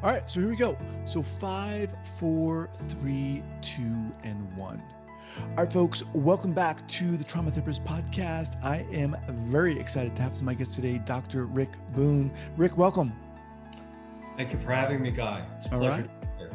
All right, so here we go. So 5, 4, 3, 2, and 1. All right, folks, welcome back to the Trauma Therapist Podcast. I am very excited to have as my guest today, Dr. Rick Boone. Rick, welcome. Thank you for having me, Guy. It's a pleasure to be here.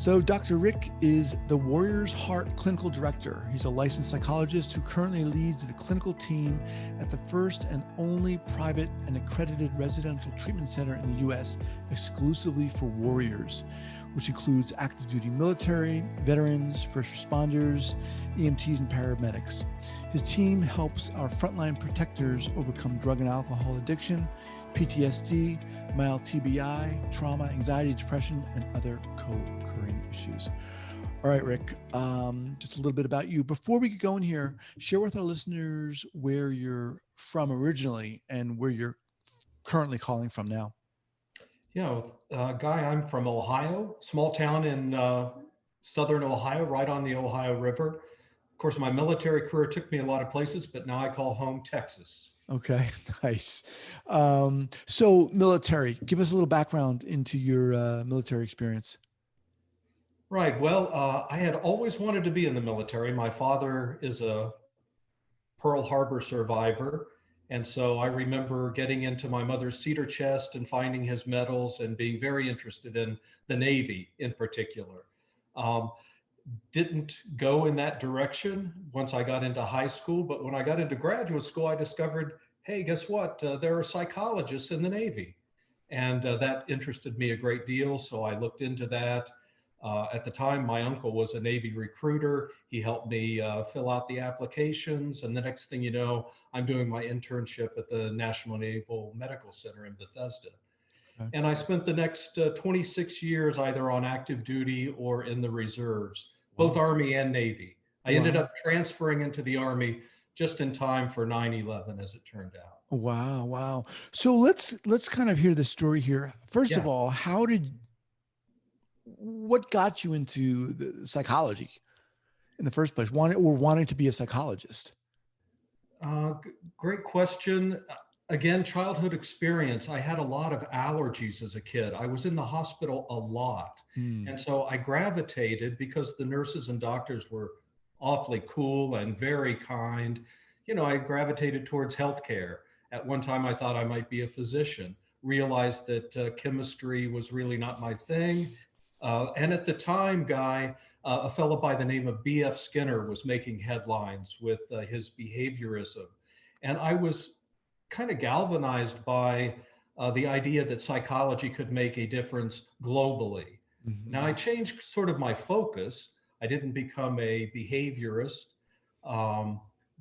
So Dr. Rick is the Warrior's Heart Clinical Director. He's a licensed psychologist who currently leads the clinical team at the first and only private and accredited residential treatment center in the U.S. exclusively for warriors, which includes active duty military, veterans, first responders, EMTs, and paramedics. His team helps our frontline protectors overcome drug and alcohol addiction, PTSD, mild TBI, trauma, anxiety, depression, and other co-occurring issues. All right, Rick, just a little bit about you. Before we get going here, share with our listeners where you're from originally and where you're currently calling from now. Yeah, Guy, I'm from Ohio, small town in southern Ohio, right on the Ohio River. Of course, my military career took me a lot of places, but now I call home Texas. Okay, nice. So military, give us a little background into your military experience. Right. Well, I had always wanted to be in the military. My father is a Pearl Harbor survivor. And so I remember getting into my mother's cedar chest and finding his medals and being very interested in the Navy in particular. Didn't go in that direction once I got into high school, but when I got into graduate school, I discovered, hey, guess what? There are psychologists in the Navy. And that interested me a great deal. So I looked into that. At the time, my uncle was a Navy recruiter. He helped me fill out the applications. And the next thing you know, I'm doing my internship at the National Naval Medical Center in Bethesda. Okay. And I spent the next 26 years either on active duty or in the reserves, both Army and Navy. I ended up transferring into the Army just in time for 9/11, as it turned out. Wow. So let's kind of hear the story here. First of all, what got you into the psychology in the first place? Wanting to be a psychologist? Great question. Again, childhood experience. I had a lot of allergies as a kid. I was in the hospital a lot. And so I gravitated, because the nurses and doctors were awfully cool and very kind. I gravitated towards healthcare. At one time, I thought I might be a physician, realized that chemistry was really not my thing. And at the time, Guy, a fellow by the name of B.F. Skinner was making headlines with his behaviorism. And I was kind of galvanized by the idea that psychology could make a difference globally. Mm-hmm. Now, I changed sort of my focus. I didn't become a behaviorist,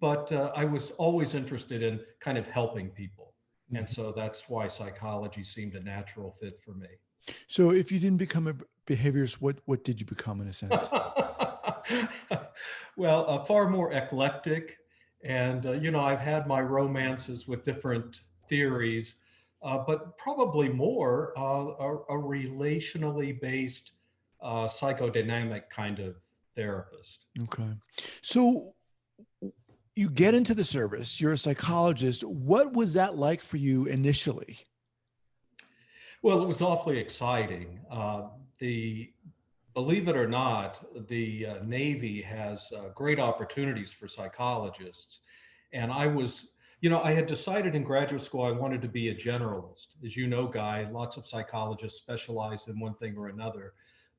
but I was always interested in kind of helping people. Mm-hmm. And so that's why psychology seemed a natural fit for me. So if you didn't become a behaviorist, what did you become in a sense? Well, far more eclectic. And, I've had my romances with different theories, but probably more a relationally based psychodynamic kind of therapist. Okay. So you get into the service, you're a psychologist. What was that like for you initially? Well, it was awfully exciting. Believe it or not, the Navy has great opportunities for psychologists. And I had decided in graduate school I wanted to be a generalist. As you know, Guy, lots of psychologists specialize in one thing or another.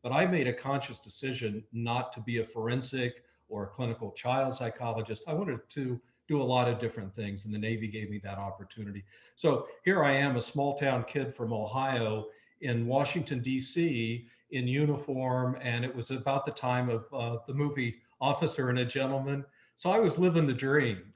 But I made a conscious decision not to be a forensic or a clinical child psychologist. I wanted to do a lot of different things, and the Navy gave me that opportunity. So here I am, a small town kid from Ohio in Washington, D.C., in uniform, and it was about the time of the movie Officer and a Gentleman. So I was living the dream.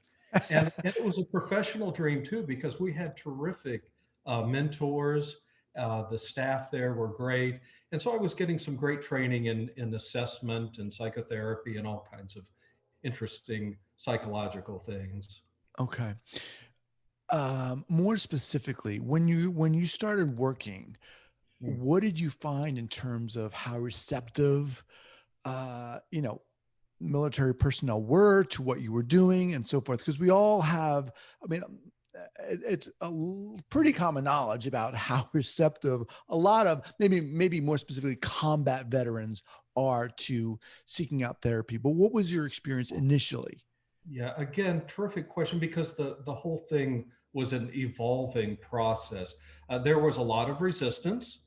And it was a professional dream too, because we had terrific mentors. The staff there were great. And so I was getting some great training in assessment and psychotherapy and all kinds of interesting psychological things. Okay. More specifically, when you started working, what did you find in terms of how receptive, military personnel were to what you were doing and so forth? Because we all have, it's pretty common knowledge about how receptive a lot of maybe more specifically combat veterans are to seeking out therapy. But what was your experience initially? Yeah, again, terrific question, because the whole thing was an evolving process. There was a lot of resistance,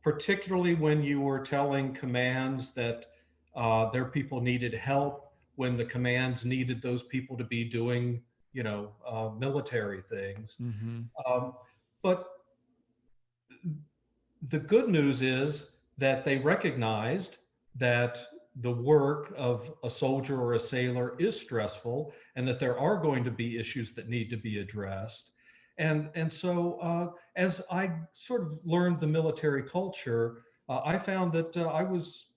particularly when you were telling commands that their people needed help, when the commands needed those people to be doing, military things. Mm-hmm. Um, but the good news is that they recognized that the work of a soldier or a sailor is stressful, and that there are going to be issues that need to be addressed. And so as I sort of learned the military culture, I found that I was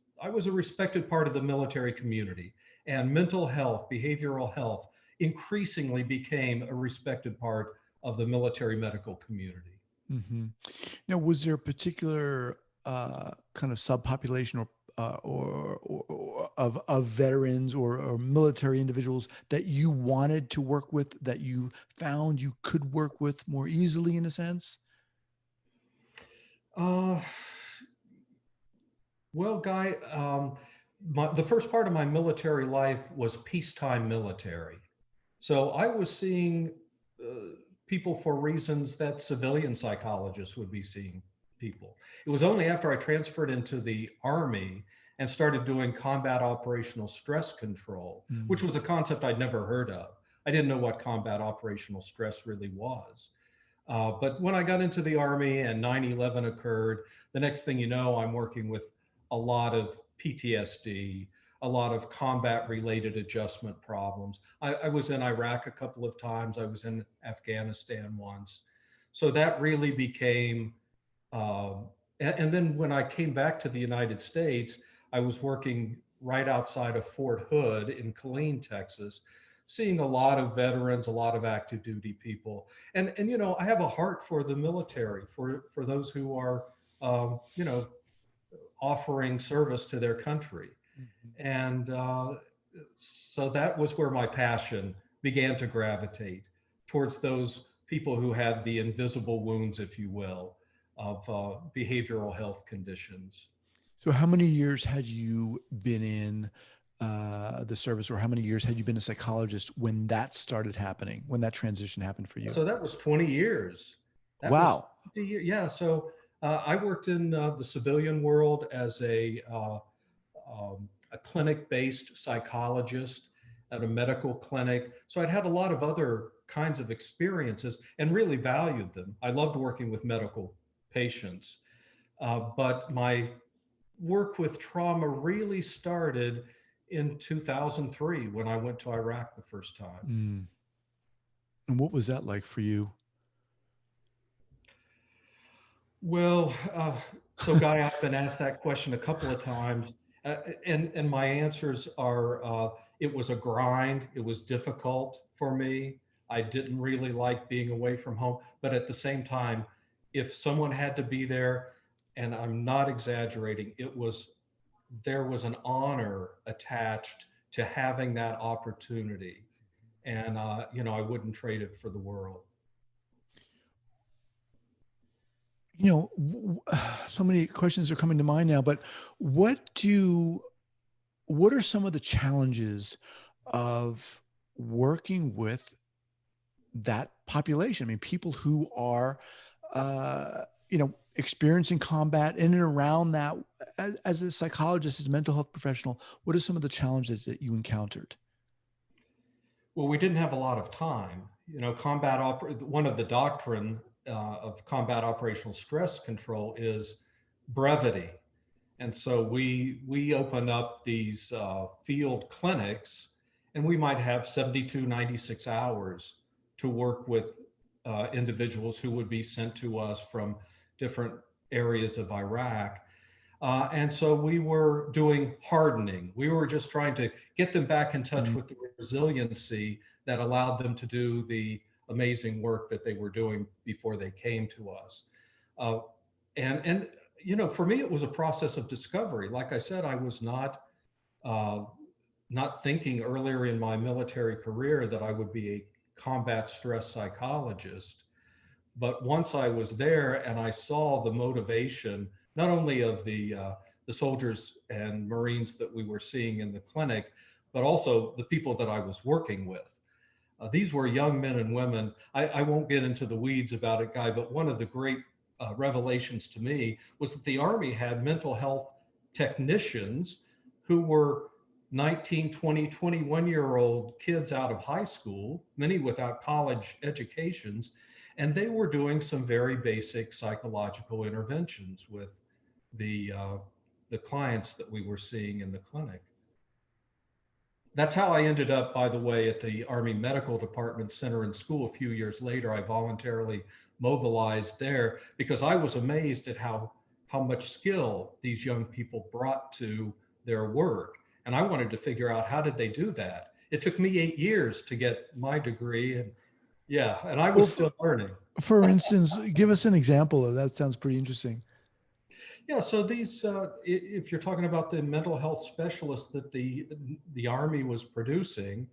a respected part of the military community, and mental health, behavioral health, increasingly became a respected part of the military medical community. Mm-hmm. Now, was there a particular kind of subpopulation or of veterans or military individuals that you wanted to work with, that you found you could work with more easily, in a sense? Uh, well, Guy, the first part of my military life was peacetime military. So I was seeing people for reasons that civilian psychologists would be seeing people. It was only after I transferred into the Army and started doing combat operational stress control, which Mm. was a concept I'd never heard of. I didn't know what combat operational stress really was. But when I got into the Army and 9/11 occurred, the next thing you know, I'm working with a lot of PTSD, a lot of combat related adjustment problems. I was in Iraq a couple of times, I was in Afghanistan once. So that really became, and then when I came back to the United States, I was working right outside of Fort Hood in Killeen, Texas, seeing a lot of veterans, a lot of active duty people. And I have a heart for the military, for those who are, offering service to their country. Mhm. And so that was where my passion began to gravitate towards those people who had the invisible wounds, if you will, of behavioral health conditions. So, how many years had you been in the service, or how many years had you been a psychologist when that started happening, when that transition happened for you? So that was 20 years. That was Wow. 20 years. Yeah. So I worked in the civilian world as a clinic-based psychologist at a medical clinic. So I'd had a lot of other kinds of experiences and really valued them. I loved working with medical patients, but my work with trauma really started in 2003 when I went to Iraq the first time. Mm. And what was that like for you? Well, so Guy, I've been asked that question a couple of times, and my answers are: it was a grind. It was difficult for me. I didn't really like being away from home, but at the same time, if someone had to be there, and I'm not exaggerating, there was an honor attached to having that opportunity, and I wouldn't trade it for the world. So many questions are coming to mind now, but what do what are some of the challenges of working with that population? I mean, people who are, experiencing combat in and around that. As a psychologist, as a mental health professional, what are some of the challenges that you encountered? Well, we didn't have a lot of time. One of the doctrine of combat operational stress control is brevity. And so we open up these field clinics, and we might have 72, 96 hours to work with individuals who would be sent to us from different areas of Iraq. And so we were doing hardening. We were just trying to get them back in touch Mm. with the resiliency that allowed them to do the amazing work that they were doing before they came to us. Uh, and for me, it was a process of discovery. Like I said, I was uh, not thinking earlier in my military career that I would be a combat stress psychologist. But once I was there and I saw the motivation, not only of the soldiers and Marines that we were seeing in the clinic, but also the people that I was working with. These were young men and women. I won't get into the weeds about it, Guy, but one of the great revelations to me was that the Army had mental health technicians who were 19, 20, 21-year-old kids out of high school, many without college educations, and they were doing some very basic psychological interventions with the clients that we were seeing in the clinic. That's how I ended up, by the way, at the Army Medical Department Center and School a few years later. I voluntarily mobilized there because I was amazed at how much skill these young people brought to their work. And I wanted to figure out, how did they do that? It took me 8 years to get my degree. And and I was still learning. For instance, give us an example of that. Sounds pretty interesting. Yeah, so these, if you're talking about the mental health specialists that the Army was producing,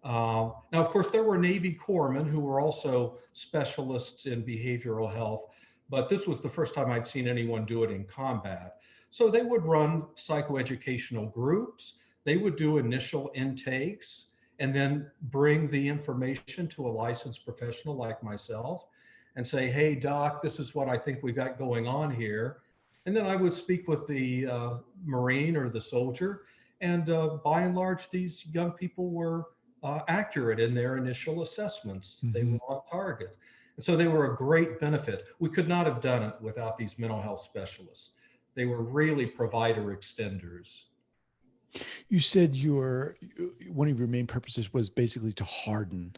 now, of course, there were Navy corpsmen who were also specialists in behavioral health, but this was the first time I'd seen anyone do it in combat. So they would run psychoeducational groups, they would do initial intakes, and then bring the information to a licensed professional like myself and say, hey, doc, this is what I think we got going on here. And then I would speak with the Marine or the soldier. And by and large, these young people were accurate in their initial assessments. Mm-hmm. They were on target. And so they were a great benefit. We could not have done it without these mental health specialists. They were really provider extenders. You said one of your main purposes was basically to harden.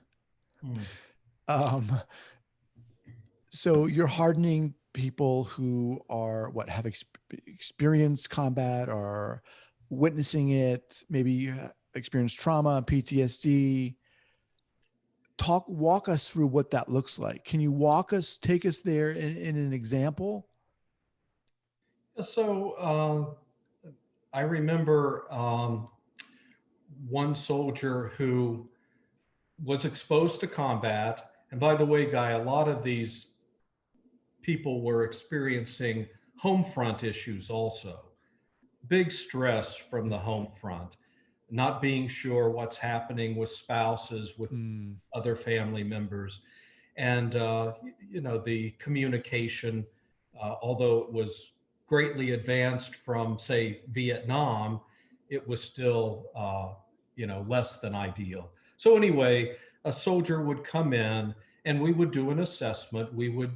So you're hardening people who are have experienced combat or witnessing it, maybe experienced trauma, PTSD. Walk us through what that looks like. Can you take us there in an example? So I remember one soldier who was exposed to combat. And by the way, Guy, a lot of these people were experiencing home front issues also. Big stress from the home front, not being sure what's happening with spouses, with other family members. And, the communication, although it was greatly advanced from, say, Vietnam, it was still, less than ideal. So anyway, a soldier would come in and we would do an assessment. We would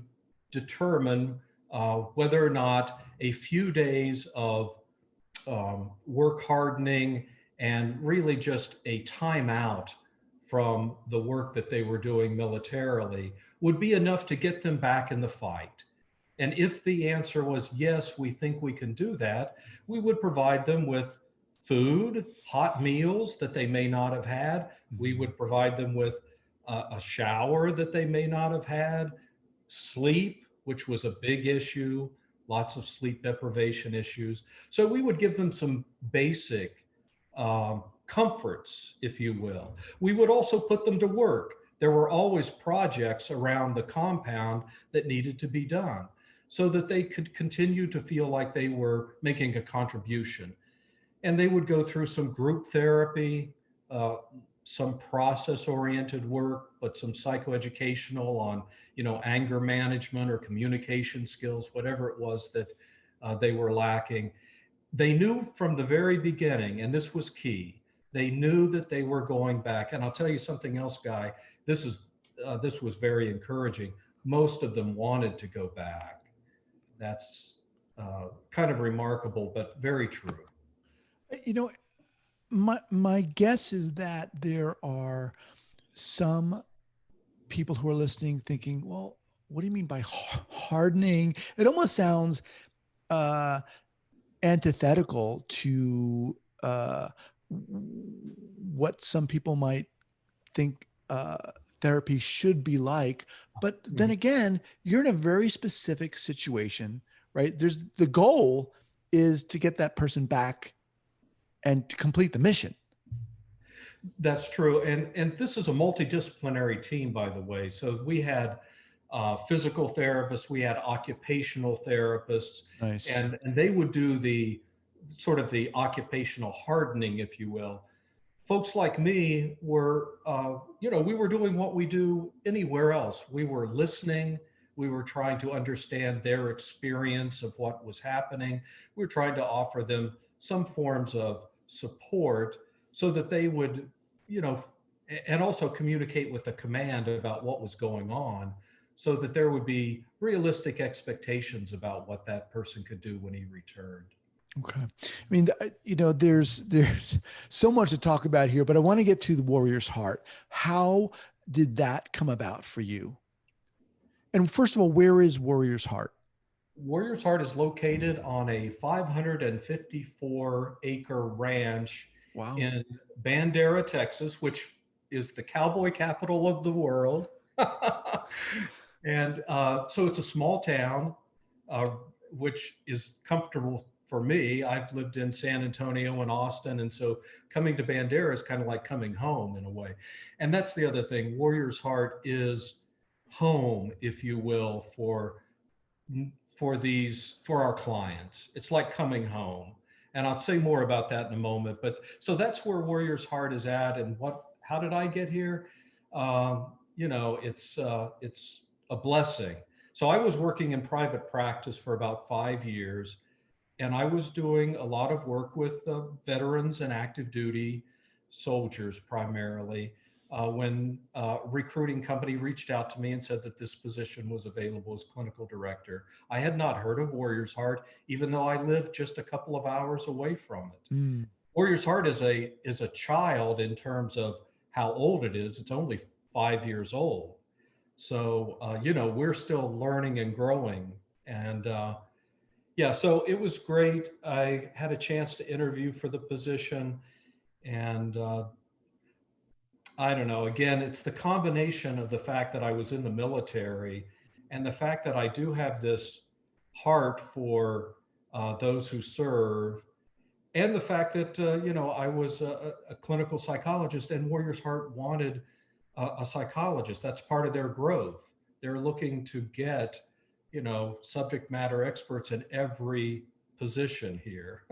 determine whether or not a few days of work hardening and really just a timeout from the work that they were doing militarily would be enough to get them back in the fight. And if the answer was yes, we think we can do that, we would provide them with food, hot meals that they may not have had. We would provide them with a shower that they may not have had, sleep, which was a big issue, lots of sleep deprivation issues. So we would give them some basic comforts, if you will. We would also put them to work. There were always projects around the compound that needed to be done so that they could continue to feel like they were making a contribution. And they would go through some group therapy, some process-oriented work, but some psychoeducational on, anger management or communication skills, whatever it was that they were lacking. They knew from the very beginning, and this was key, they knew that they were going back. And I'll tell you something else, Guy, this was very encouraging. Most of them wanted to go back. That's kind of remarkable, but very true. My guess is that there are some people who are listening thinking, well, what do you mean by hardening? It almost sounds antithetical to what some people might think therapy should be like. But then again, you're in a very specific situation, right? The goal is to get that person back and to complete the mission. That's true. And this is a multidisciplinary team, by the way. So we had physical therapists, we had occupational therapists, Nice. and they would do the sort of the occupational hardening, if you will. Folks like me were, we were doing what we do anywhere else. We were listening. We were trying to understand their experience of what was happening. We were trying to offer them some forms of support so that they would, you know, and also communicate with the command about what was going on so that there would be realistic expectations about what that person could do when he returned. Okay. I mean, there's so much to talk about here, but I want to get to the warrior's heart. How did that come about for you? And first of all, where is Warrior's Heart? Warrior's Heart is located on a 554-acre ranch Wow. in Bandera, Texas, which is the cowboy capital of the world. And so it's a small town, which is comfortable for me. I've lived in San Antonio and Austin, and so coming to Bandera is kind of like coming home in a way. And that's the other thing. Warrior's Heart is home, if you will, for our clients. It's like coming home. And I'll say more about that in a moment. But so that's where Warrior's Heart is at. And how did I get here? It's a blessing. So I was working in private practice for about 5 years, and I was doing a lot of work with veterans and active duty soldiers primarily. When a recruiting company reached out to me and said that this position was available as clinical director. I had not heard of Warrior's Heart, even though I lived just a couple of hours away from it. Mm. Warrior's Heart is a child in terms of how old it is. It's only 5 years old. So, we're still learning and growing. And so it was great. I had a chance to interview for the position, and I don't know. Again, it's the combination of the fact that I was in the military and the fact that I do have this heart for those who serve, and the fact that, I was a clinical psychologist, and Warrior's Heart wanted a psychologist. That's part of their growth. They're looking to get, subject matter experts in every position here.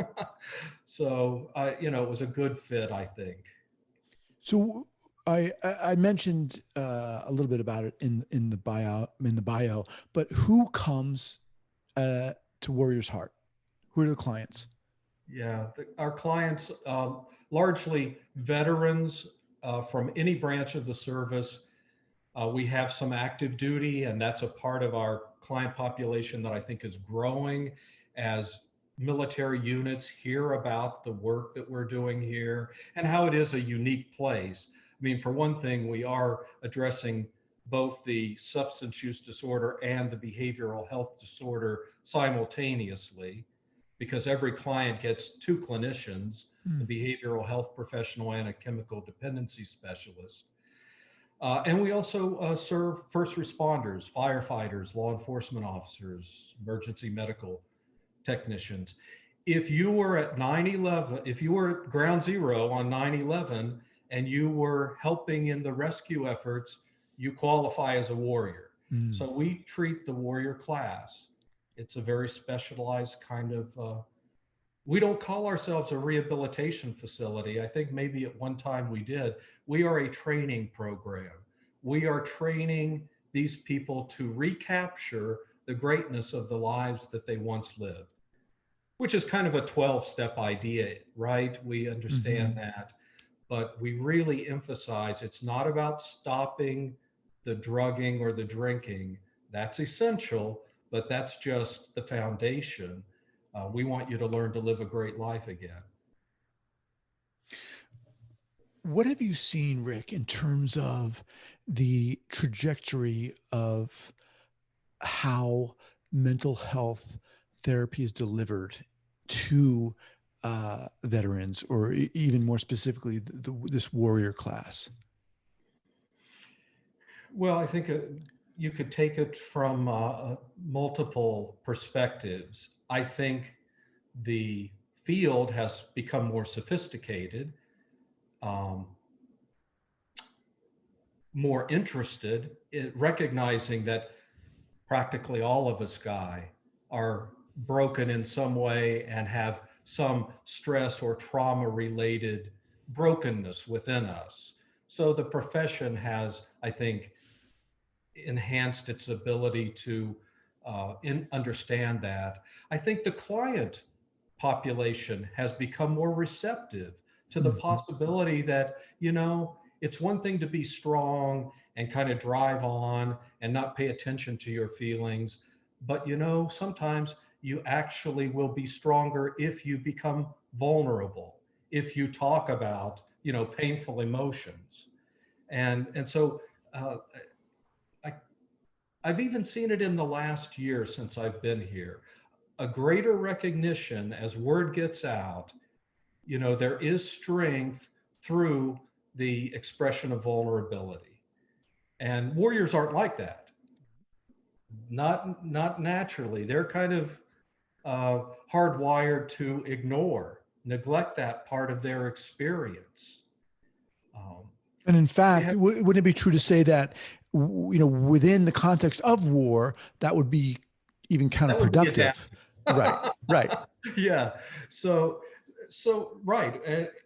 So, it was a good fit, I think. So I mentioned a little bit about it in the bio, but who comes to Warrior's Heart? Who are the clients? Yeah, our clients, largely veterans from any branch of the service. We have some active duty, and that's a part of our client population that I think is growing as military units hear about the work that we're doing here and how it is a unique place. I mean, for one thing, we are addressing both the substance use disorder and the behavioral health disorder simultaneously, because every client gets two clinicians, a behavioral health professional and a chemical dependency specialist. And we also serve first responders, firefighters, law enforcement officers, emergency medical technicians. If you were at 9/11, if you were at ground zero on 9/11 and you were helping in the rescue efforts, you qualify as a warrior. So we treat the warrior class. It's a very specialized kind of, we don't call ourselves a rehabilitation facility. I think maybe at one time we did. We are a training program. We are training these people to recapture the greatness of the lives that they once lived, which is kind of a 12-step idea, right? We understand that, but we really emphasize it's not about stopping the drugging or the drinking. That's essential, but that's just the foundation. We want you to learn to live a great life again. What have you seen, Rick, in terms of the trajectory of how mental health therapy is delivered to veterans, or even more specifically, this warrior class? Well, I think you could take it from multiple perspectives. I think the field has become more sophisticated. more interested in recognizing that practically all of us, Guy, are broken in some way and have some stress or trauma related brokenness within us. So the profession has, I think, enhanced its ability to understand that. I think the client population has become more receptive to the Mhm. possibility that, you know, it's one thing to be strong and kind of drive on and not pay attention to your feelings. But, you know, sometimes you actually will be stronger if you become vulnerable, if you talk about, you know, painful emotions. And so uh, I, I've even seen it in the last year since I've been here, a greater recognition as word gets out, you know, there is strength through the expression of vulnerability. And warriors aren't like that. Not naturally. They're kind of hardwired to ignore, neglect that part of their experience. Um, And in fact, yeah, wouldn't it be true to say that, within the context of war, that would be even that would be counterproductive? adaptive. Right, right. Yeah. So, right.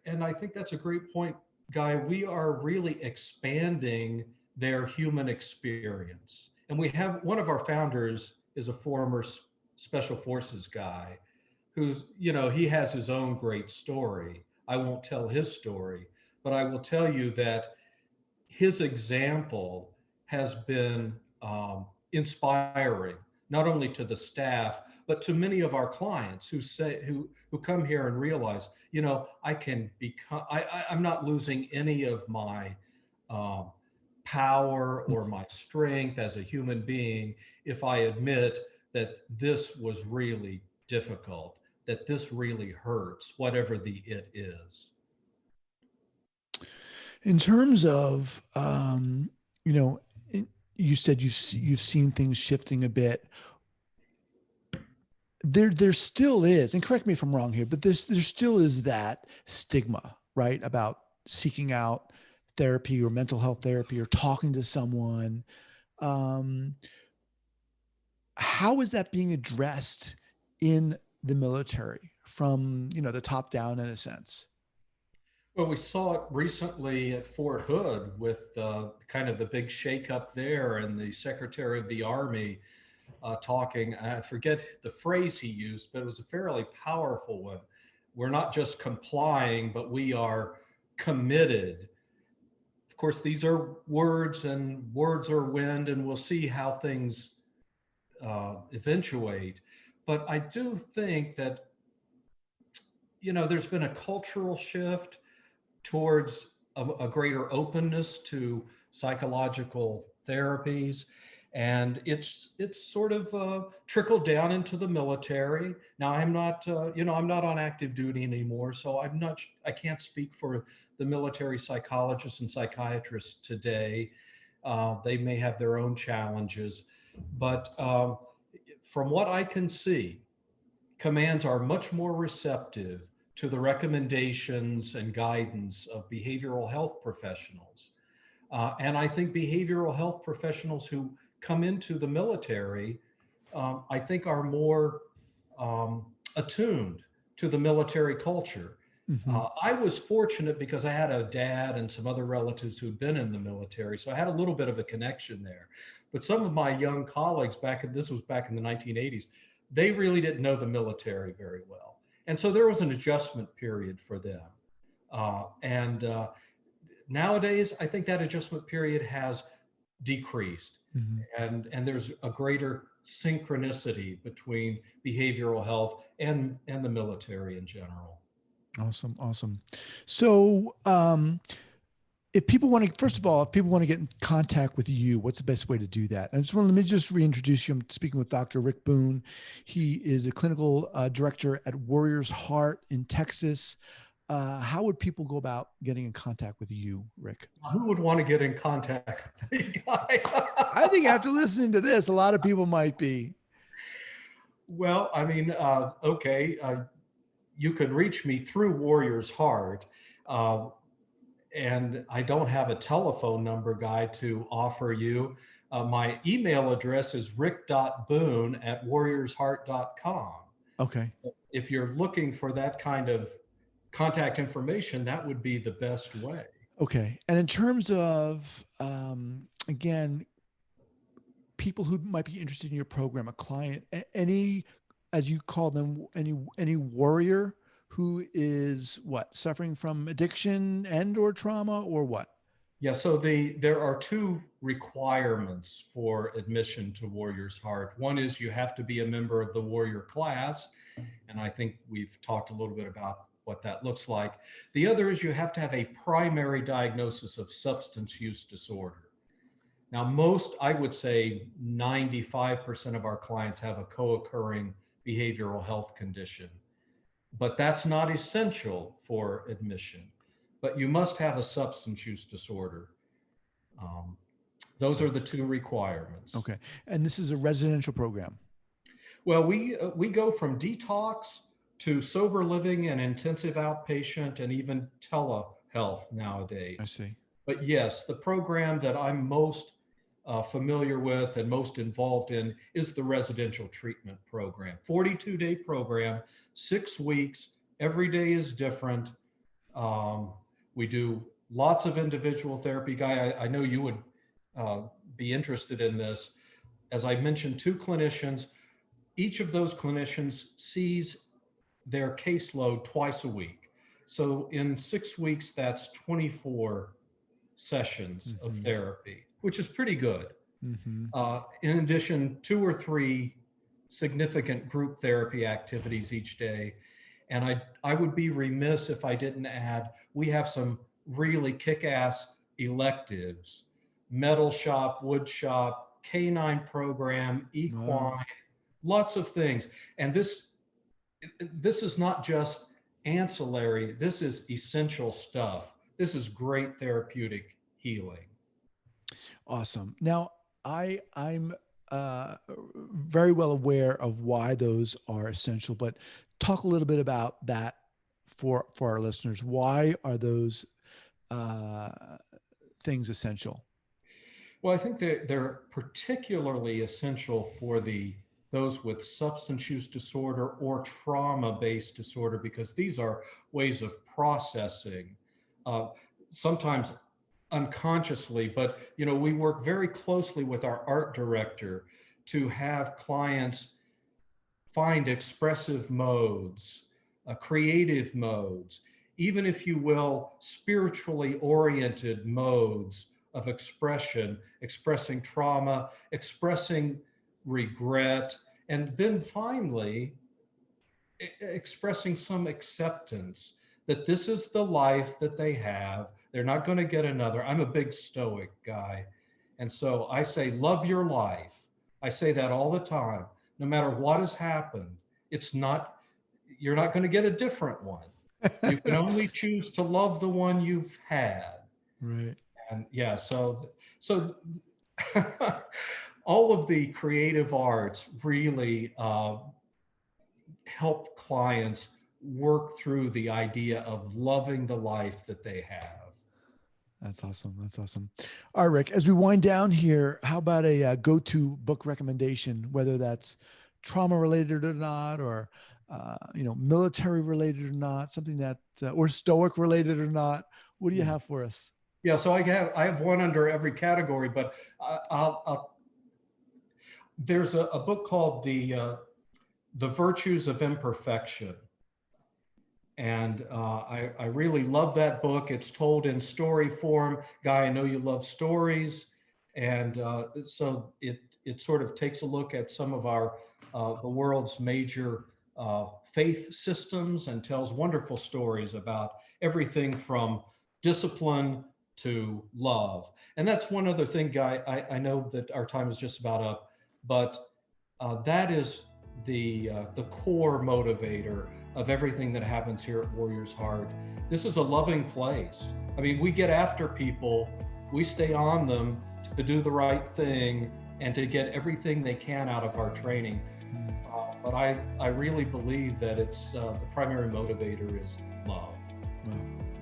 And I think that's a great point, Guy. We are really expanding their human experience. And we have one of our founders is a former special forces guy who's, you know, he has his own great story. I won't tell his story, but I will tell you that his example has been inspiring, not only to the staff, but to many of our clients who come here and realize, you know, I can become, I'm not losing any of my um, power or my strength as a human being if I admit that this was really difficult, that this really hurts, whatever the it is. In terms of, you know, you said you've seen things shifting a bit. There still is, and correct me if I'm wrong here, but there still is that stigma, right, about seeking out therapy or mental health therapy or talking to someone. Um, how is that being addressed in the military from, the top down in a sense? Well, we saw it recently at Fort Hood with kind of the big shakeup there, and the Secretary of the Army talking. I forget the phrase he used, but it was a fairly powerful one. We're not just complying, but we are committed. Of course, these are words, and words are wind, and we'll see how things eventuate. But I do think that, you know, there's been a cultural shift towards a greater openness to psychological therapies, and it's sort of trickled down into the military. Now I'm not I'm not on active duty anymore, so I can't speak for the military psychologists and psychiatrists today. They may have their own challenges, but from what I can see, commands are much more receptive to the recommendations and guidance of behavioral health professionals. And I think behavioral health professionals who come into the military, I think, are more attuned to the military culture. Mm-hmm. I was fortunate because I had a dad and some other relatives who'd been in the military, so I had a little bit of a connection there. But some of my young colleagues this was back in the 1980s, they really didn't know the military very well. And so there was an adjustment period for them. And Nowadays, I think that adjustment period has decreased, Mm-hmm. and there's a greater synchronicity between behavioral health and the military in general. Awesome, awesome. So, if people want to, first of all, if people want to get in contact with you, what's the best way to do that? Let me just reintroduce you. I'm speaking with Dr. Rick Boone. He is a clinical director at Warriors Heart in Texas. How would people go about getting in contact with you, Rick? Who would want to get in contact with the I think guy? after listening to this, a lot of people might be. Well, I mean, okay, you can reach me through Warrior's Heart. Uh, and I don't have a telephone number, Guy, to offer you. My email address is rick.boone@warriorsheart.com. Okay. If you're looking for that kind of contact information, that would be the best way. Okay. And in terms of, again, people who might be interested in your program, a client, any, as you call them, any warrior who is suffering from addiction and or trauma or what? Yeah, so there are two requirements for admission to Warrior's Heart. One is you have to be a member of the warrior class, and I think we've talked a little bit about what that looks like. The other is you have to have a primary diagnosis of substance use disorder. Now, I would say 95% of our clients have a co-occurring behavioral health condition, but that's not essential for admission. But you must have a substance use disorder. Those are the two requirements. Okay. And this is a residential program. Well, we go from detox to sober living and intensive outpatient and even telehealth nowadays. I see. But yes, the program that I'm most familiar with and most involved in is the residential treatment program. 42-day program, 6 weeks, every day is different. We do lots of individual therapy. Guy, I know you would be interested in this. As I mentioned, 2 clinicians. Each of those clinicians sees their caseload twice a week. So in 6 weeks, that's 24 sessions of therapy, which is pretty good. In addition, 2 or 3 significant group therapy activities each day. And I would be remiss if I didn't add, we have some really kick-ass electives: metal shop, wood shop, canine program, equine, lots of things. And this is not just ancillary, this is essential stuff. This is great therapeutic healing. Awesome. Now, I'm very well aware of why those are essential, but talk a little bit about that for our listeners. Why are those things essential? Well, I think they're particularly essential for those with substance use disorder or trauma-based disorder, because these are ways of processing, sometimes unconsciously, but we work very closely with our art director to have clients find expressive modes, creative modes, even, if you will, spiritually oriented modes of expression, expressing trauma, expressing regret, and then finally expressing some acceptance that this is the life that they have. They're not going to get another. I'm a big Stoic guy. And so I say, love your life. I say that all the time. No matter what has happened, you're not going to get a different one. You can only choose to love the one you've had. Right. And yeah, so all of the creative arts really help clients work through the idea of loving the life that they have. That's awesome. That's awesome. All right, Rick, as we wind down here, how about a go-to book recommendation, whether that's trauma related or not, or military related or not, something that or Stoic related or not? What do you have for us? Yeah, so I have one under every category, but there's a book called The Virtues of Imperfection. And I really love that book. It's told in story form. Guy, I know you love stories. And so it sort of takes a look at some of the world's major faith systems and tells wonderful stories about everything from discipline to love. And that's one other thing, Guy. I know that our time is just about up, but that is the core motivator of everything that happens here at Warrior's Heart. This is a loving place. I mean, we get after people, we stay on them to do the right thing and to get everything they can out of our training. But I really believe that it's the primary motivator is love. Wow,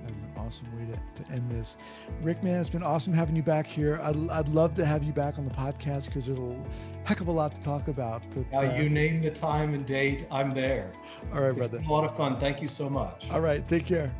that's awesome way to end this. Rick, man, it's been awesome having you back here. I'd love to have you back on the podcast because there's a heck of a lot to talk about. But you name the time and date, I'm there. All right, it's brother. been a lot of fun. Thank you so much. All right, take care.